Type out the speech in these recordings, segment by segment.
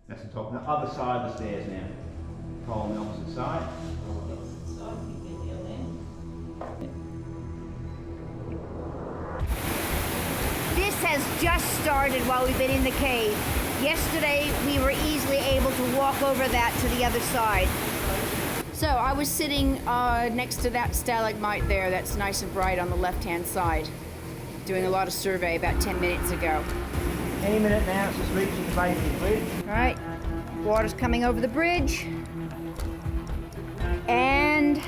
That's the top. On the other side of the stairs now. Pole on the opposite side. This has just started while we've been in the cave. Yesterday, we were easily able to walk over that to the other side. So I was sitting next to that stalagmite there that's nice and bright on the left-hand side, doing a lot of survey about 10 minutes ago. Any minute now, it's just reaching the base of the bridge. All right, water's coming over the bridge. And,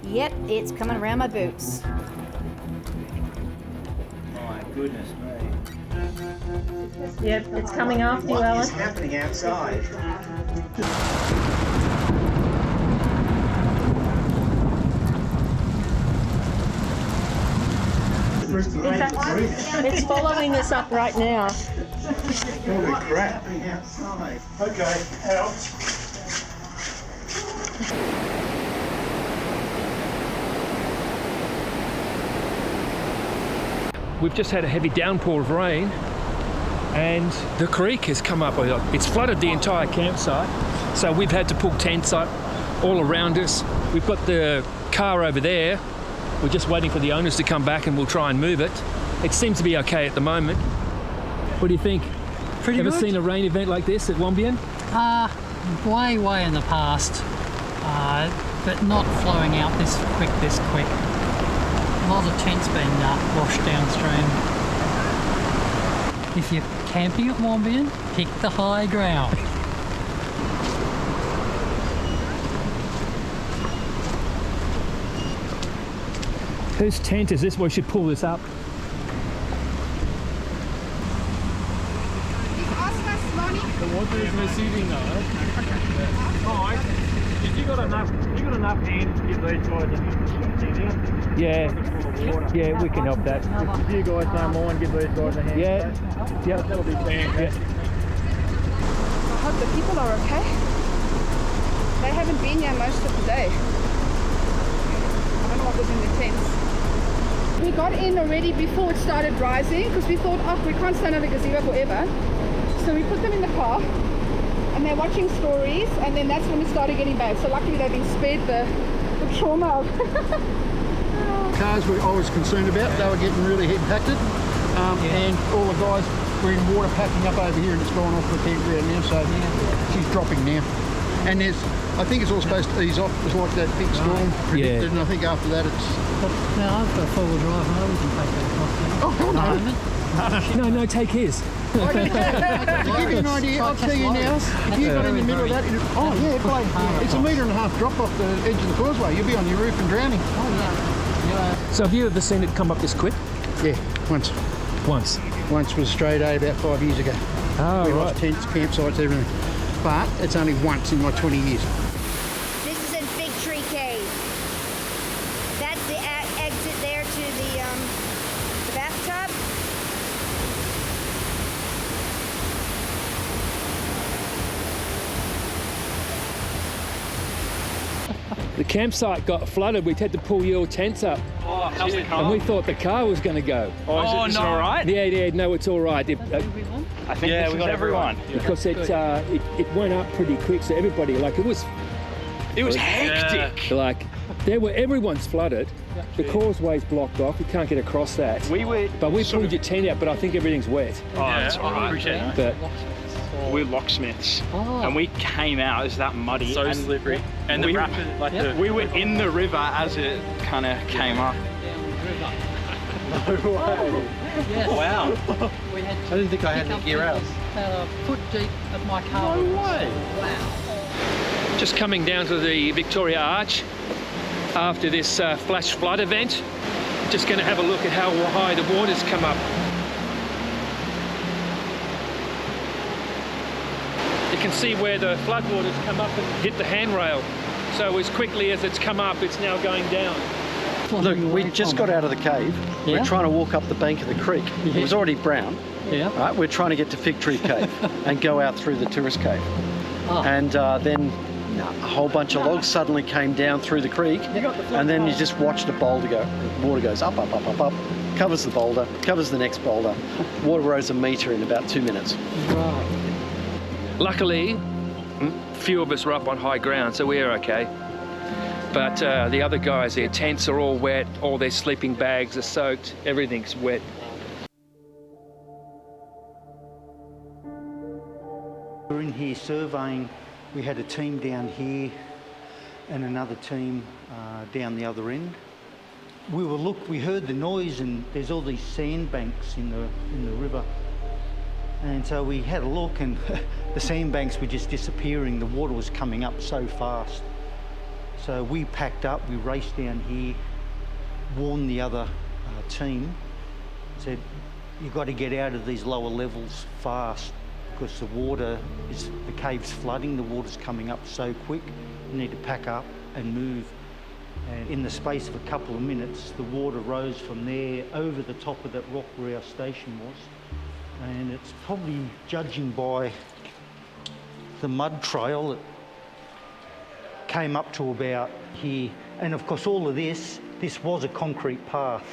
yep, it's coming around my boots. My goodness me. Yep, it's coming after you, Alan. What is happening outside? It's following us up right now. Holy crap. Outside. Okay, out. We've just had a heavy downpour of rain and the creek has come up. It's flooded the entire campsite, so we've had to pull tents up all around us. We've got the car over there. We're just waiting for the owners to come back and we'll try and move it. It seems to be okay at the moment. What do you think? Pretty Ever good. seen a rain event like this at Wombeyan? Way in the past, but not flowing out this quick. A lot of tents been washed downstream. If you're camping at Wombeyan, pick the high ground. Whose tent is this? We should pull this up. The water is receding now, right? Alright. If you got enough hands to give these guys a hand, Yeah, we can help that. if you guys don't mind, give these guys a hand. Yeah, That'll be fantastic. I hope the people are okay. They haven't been here most of the day. I don't know what was in the tents. We got in already before it started rising because we thought, oh, we can't stand on the gazebo forever. So we put them in the car and they're watching stories, and then that's when it started getting bad. So luckily they've been spared the trauma of Cars I was concerned about, they were getting really impacted, and all the guys were in water packing up over here, and it's gone off the campground now, so she's dropping now. And I think it's all supposed to ease off, just like that big storm predicted, and I think after that it's... But now I've got a four-wheel drive and we can take that across there. Oh, hell no! No, take his. To give you an idea, I'll tell you now, if you got in the middle of that, it's a metre and a half drop off the edge of the causeway. You'll be on your roof and drowning. So have you ever seen it come up this quick? Yeah, once. Once was straight A about 5 years ago. Oh, we right. lost tents, campsites, everything. But it's only once in my 20 years. This is in Big Tree Cave. That's the exit there to the bathtub. The campsite got flooded. We had to pull your tents up. Oh, how's the car? And we thought the car was going to go. Oh, is it all right? Yeah, no, it's all right. I think we got everyone. Because it went up pretty quick, so everybody, it was hectic. Like, everyone's flooded. The causeway's blocked off. You can't get across that. But we pulled your tent out, but I think everything's wet. Oh, that's all right. Appreciate it. But We're locksmiths, and we came out as that muddy, so and slippery, and we, the rapid, we were in the river as it kind of came up. No way. Yes. Wow. I didn't think I had the gear out. About a foot deep at my car. No way. Wow. just coming down to the Victoria Arch after this flash flood event. Just going to have a look at how high the water's come up. You can see where the floodwater's come up and hit the handrail. So as quickly as it's come up, it's now going down. Look, we just got out of the cave. Yeah. We're trying to walk up the bank of the creek. Yeah. It was already brown. Yeah. Right? We're trying to get to Fig Tree Cave and go out through the tourist cave. Oh. And then a whole bunch of logs suddenly came down through the creek, and then you just watched a boulder go. Water goes up, up, up, up, up, covers the boulder, covers the next boulder. Water rose a metre in about 2 minutes. Right. Luckily, few of us were up on high ground, so we're okay. But the other guys, their tents are all wet, all their sleeping bags are soaked, everything's wet. We're in here surveying. We had a team down here and another team down the other end. We heard the noise, and there's all these sandbanks in the river. And so we had a look, and the sandbanks were just disappearing. The water was coming up so fast. So we packed up, we raced down here, warned the other team, said, you've got to get out of these lower levels fast, because the cave's flooding, the water's coming up so quick, you need to pack up and move. And in the space of a couple of minutes, the water rose from there over the top of that rock where our station was. And it's probably, judging by the mud trail, it came up to about here. And of course all of this was a concrete path.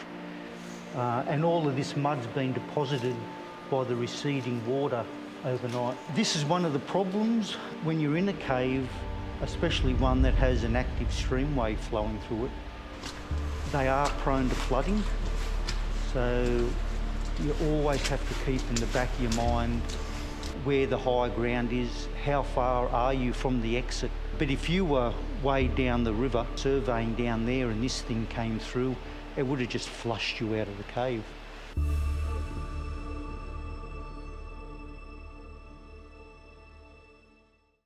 And all of this mud's been deposited by the receding water overnight. This is one of the problems when you're in a cave, especially one that has an active streamway flowing through it. They are prone to flooding, so you always have to keep in the back of your mind where the high ground is, how far are you from the exit. But if you were way down the river, surveying down there, and this thing came through, it would have just flushed you out of the cave.